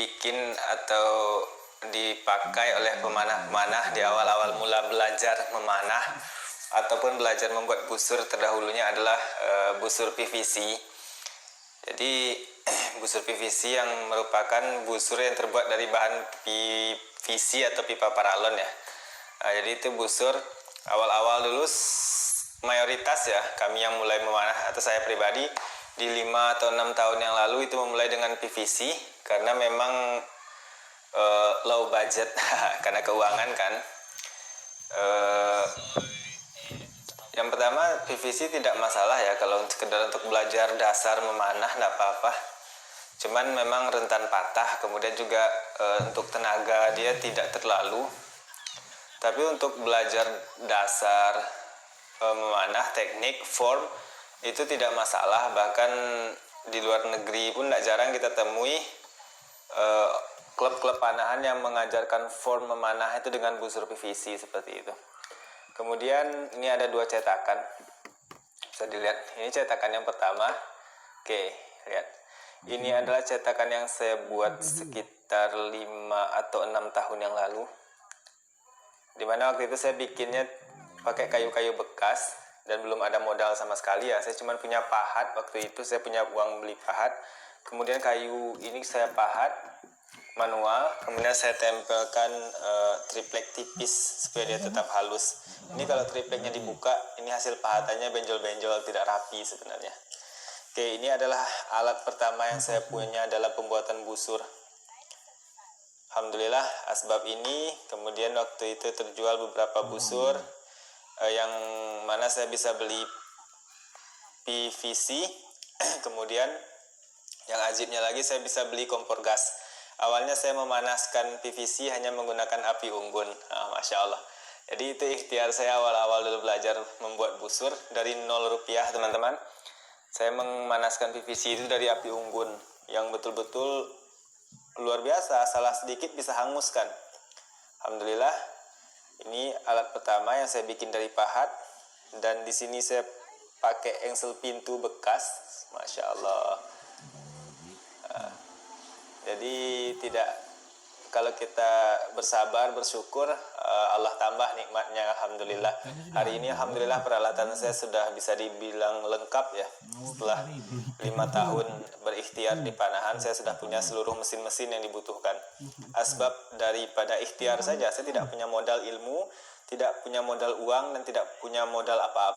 dibikin atau dipakai oleh pemanah-pemanah di awal-awal mula belajar memanah ataupun belajar membuat busur terdahulunya adalah busur PVC. Jadi busur PVC yang merupakan busur yang terbuat dari bahan PVC atau pipa paralon ya. Jadi itu busur awal-awal dulu mayoritas ya kami yang mulai memanah atau saya pribadi di 5 atau 6 tahun yang lalu itu memulai dengan PVC karena memang low budget karena keuangan kan. Yang pertama PVC tidak masalah ya kalau sekedar untuk belajar dasar memanah tidak apa-apa, cuman memang rentan patah, kemudian juga untuk tenaga dia tidak terlalu. Tapi untuk belajar dasar memanah, teknik, form itu tidak masalah. Bahkan di luar negeri pun tidak jarang kita temui klub-klub panahan yang mengajarkan form memanah itu dengan busur PVC seperti itu. Kemudian ini ada 2 cetakan, bisa dilihat. Ini cetakan yang pertama. Oke, lihat. Ini adalah cetakan yang saya buat sekitar 5 atau 6 tahun yang lalu, dimana waktu itu saya bikinnya pakai kayu-kayu bekas dan belum ada modal sama sekali ya. Saya cuma punya pahat waktu itu, saya punya uang beli pahat. Kemudian kayu ini saya pahat manual, kemudian saya tempelkan triplek tipis supaya dia tetap halus. Ini kalau tripleknya dibuka, ini hasil pahatannya benjol-benjol, tidak rapi sebenarnya. Oke, ini adalah alat pertama yang saya punya dalam pembuatan busur. Alhamdulillah asbab ini, kemudian waktu itu terjual beberapa busur yang mana saya bisa beli PVC. Kemudian yang ajibnya lagi, saya bisa beli kompor gas. Awalnya saya memanaskan PVC hanya menggunakan api unggun. Masya Allah. Jadi itu ikhtiar saya awal-awal dulu belajar membuat busur dari 0 rupiah teman-teman. Saya memanaskan PVC itu dari api unggun yang betul-betul luar biasa, salah sedikit bisa hanguskan. Alhamdulillah, ini alat pertama yang saya bikin dari pahat, dan di sini saya pakai engsel pintu bekas, masya Allah. Jadi kalau kita bersabar, bersyukur, Allah tambah nikmatnya. Alhamdulillah. Hari ini alhamdulillah peralatan saya sudah bisa dibilang lengkap ya. Setelah 5 tahun berikhtiar di panahan, saya sudah punya seluruh mesin-mesin yang dibutuhkan. Asbab daripada ikhtiar saja, saya tidak punya modal ilmu, tidak punya modal uang, dan tidak punya modal apa-apa.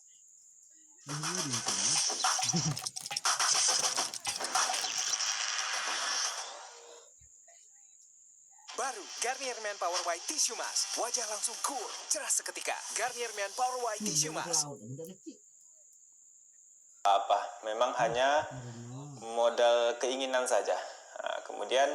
Baru Garnier Men Power White Tissue Mask. Wajah langsung cool, cerah seketika. Garnier Men Power White Tissue Mask. Memang hanya modal keinginan saja. Kemudian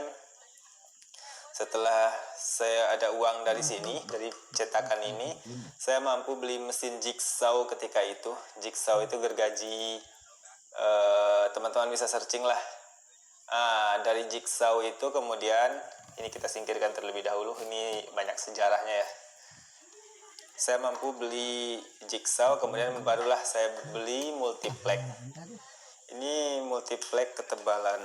setelah saya ada uang dari sini, dari cetakan ini, saya mampu beli mesin jigsaw ketika itu. Jigsaw itu gergaji, teman-teman bisa searching lah. Dari jigsaw itu kemudian, ini kita singkirkan terlebih dahulu, ini banyak sejarahnya ya. Saya mampu beli jigsaw, kemudian barulah saya beli multiplek. Ini multiplek ketebalan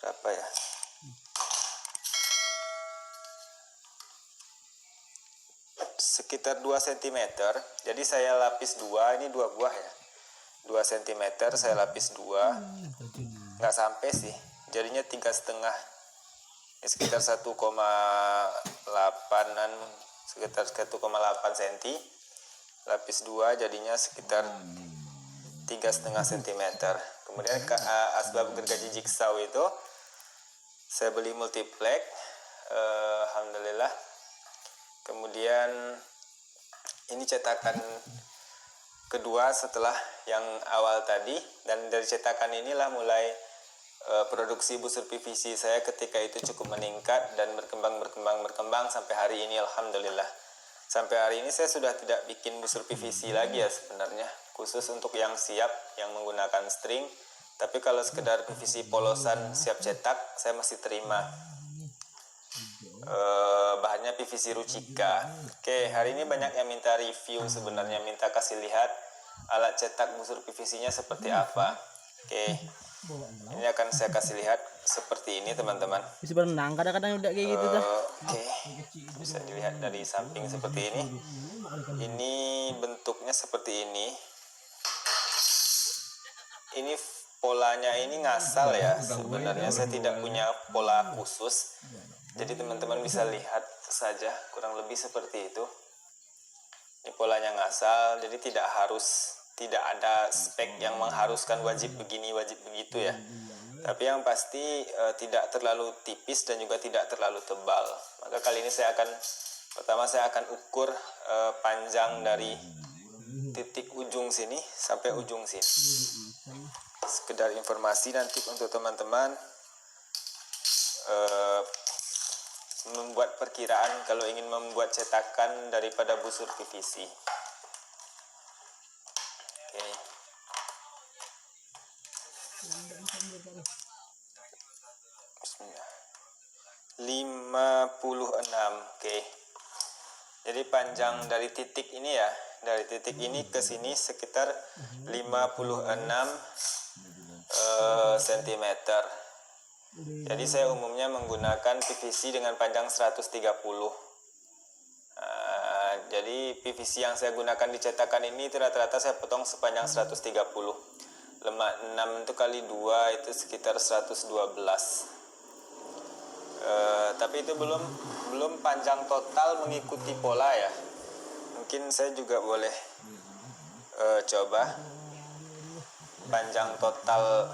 berapa ya? Sekitar 2 cm. Jadi saya lapis 2, ini 2 buah ya. 2 cm saya lapis 2. Nggak sampai sih. Jadinya 3,5. Ini sekitar 1,8an, sekitar 1,8 cm. Lapis 2 jadinya sekitar 3,5 cm. Kemudian asbab gergaji jigsaw itu saya beli multiplek, alhamdulillah. Kemudian ini cetakan kedua setelah yang awal tadi, dan dari cetakan inilah mulai produksi busur PVC saya ketika itu cukup meningkat dan berkembang sampai hari ini alhamdulillah. Sampai hari ini saya sudah tidak bikin busur PVC lagi ya sebenarnya, khusus untuk yang siap yang menggunakan string. Tapi kalau sekedar PVC polosan siap cetak saya masih terima. Bahannya PVC Ruchika. Oke, hari ini banyak yang minta review sebenarnya, minta kasih lihat alat cetak busur PVC nya seperti apa. Oke, Ini akan saya kasih lihat seperti ini teman-teman. Bisa berenang kadang-kadang udah kayak gitu dah. Oke, bisa dilihat dari samping seperti ini. Ini bentuknya seperti ini. Ini polanya ini ngasal ya. Sebenarnya saya tidak punya pola khusus. Jadi teman-teman bisa lihat saja kurang lebih seperti itu. Ini polanya ngasal, jadi tidak ada spek yang mengharuskan wajib begini, wajib begitu ya. Tapi yang pasti tidak terlalu tipis dan juga tidak terlalu tebal. Maka kali ini pertama saya akan ukur panjang dari titik ujung sini sampai ujung sini. Sekedar informasi nanti untuk teman-teman membuat perkiraan kalau ingin membuat cetakan daripada busur PVC. Oke. Bismillah. 56. Oke. Jadi panjang dari titik ini ya, dari titik ini ke sini sekitar 56 cm. Jadi saya umumnya menggunakan PVC dengan panjang 130. Jadi PVC yang saya gunakan di cetakan ini rata-rata saya potong sepanjang 130. Lemak 6 itu kali 2 itu sekitar 112. Tapi itu belum panjang total mengikuti pola ya. Mungkin saya juga boleh coba panjang total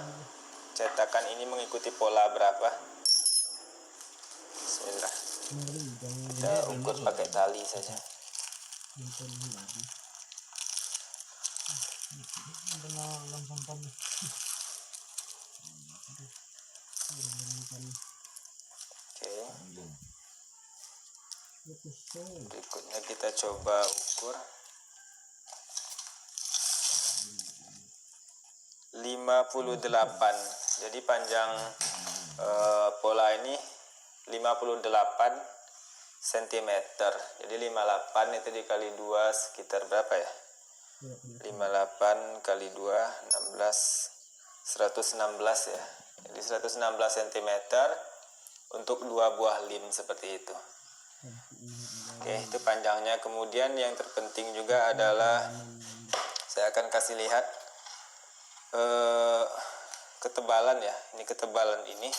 cetakan ini mengikuti pola berapa. Bismillah. Kita ukur pakai tali saja. Oke. Berikutnya kita coba ukur 58. Jadi panjang pola ini 58 cm. Jadi 58 itu dikali 2 sekitar berapa ya? 58 kali 2 16 116 ya. Jadi 116 cm untuk 2 buah lem seperti itu. Oke, itu panjangnya. Kemudian yang terpenting juga adalah saya akan kasih lihat ketebalan ya. Ini ketebalan ini.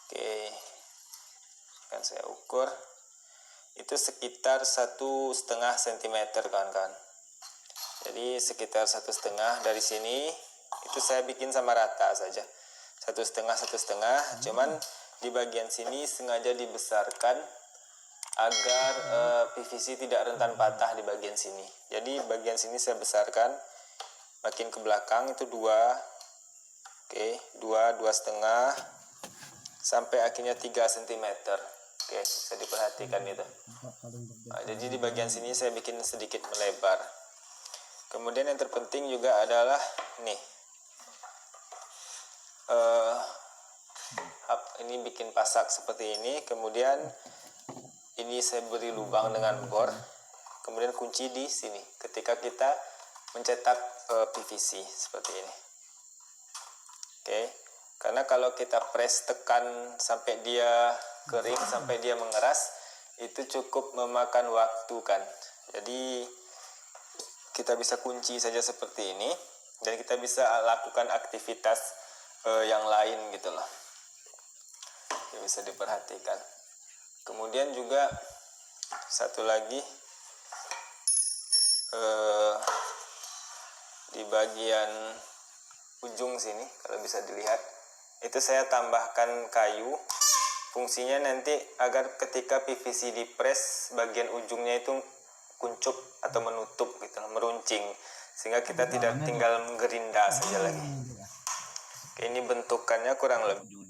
Oke, akan saya ukur itu sekitar 1,5 cm kawan-kawan. Jadi sekitar 1,5 dari sini itu saya bikin sama rata saja, 1,5 cuman di bagian sini sengaja dibesarkan agar PVC tidak rentan patah di bagian sini. Jadi bagian sini saya besarkan, makin ke belakang itu 2, oke, 2,5 sampai akhirnya 3 cm. Oke, bisa diperhatikan itu. Nah, jadi di bagian sini saya bikin sedikit melebar. Kemudian yang terpenting juga adalah nih, ini bikin pasak seperti ini. Kemudian ini saya beri lubang dengan bor. Kemudian kunci di sini ketika kita mencetak PVC seperti ini. Oke, karena kalau kita press tekan sampai dia kering, sampai dia mengeras, itu cukup memakan waktu kan. Jadi kita bisa kunci saja seperti ini dan kita bisa lakukan aktivitas yang lain gitu loh. Ya, bisa diperhatikan. Kemudian juga satu lagi di bagian ujung sini kalau bisa dilihat itu saya tambahkan kayu. Fungsinya nanti agar ketika PVC dipres bagian ujungnya itu kuncup atau menutup gitu, meruncing, sehingga kita tidak tinggal menggerinda saja lagi. Oke, ini bentukannya kurang lebih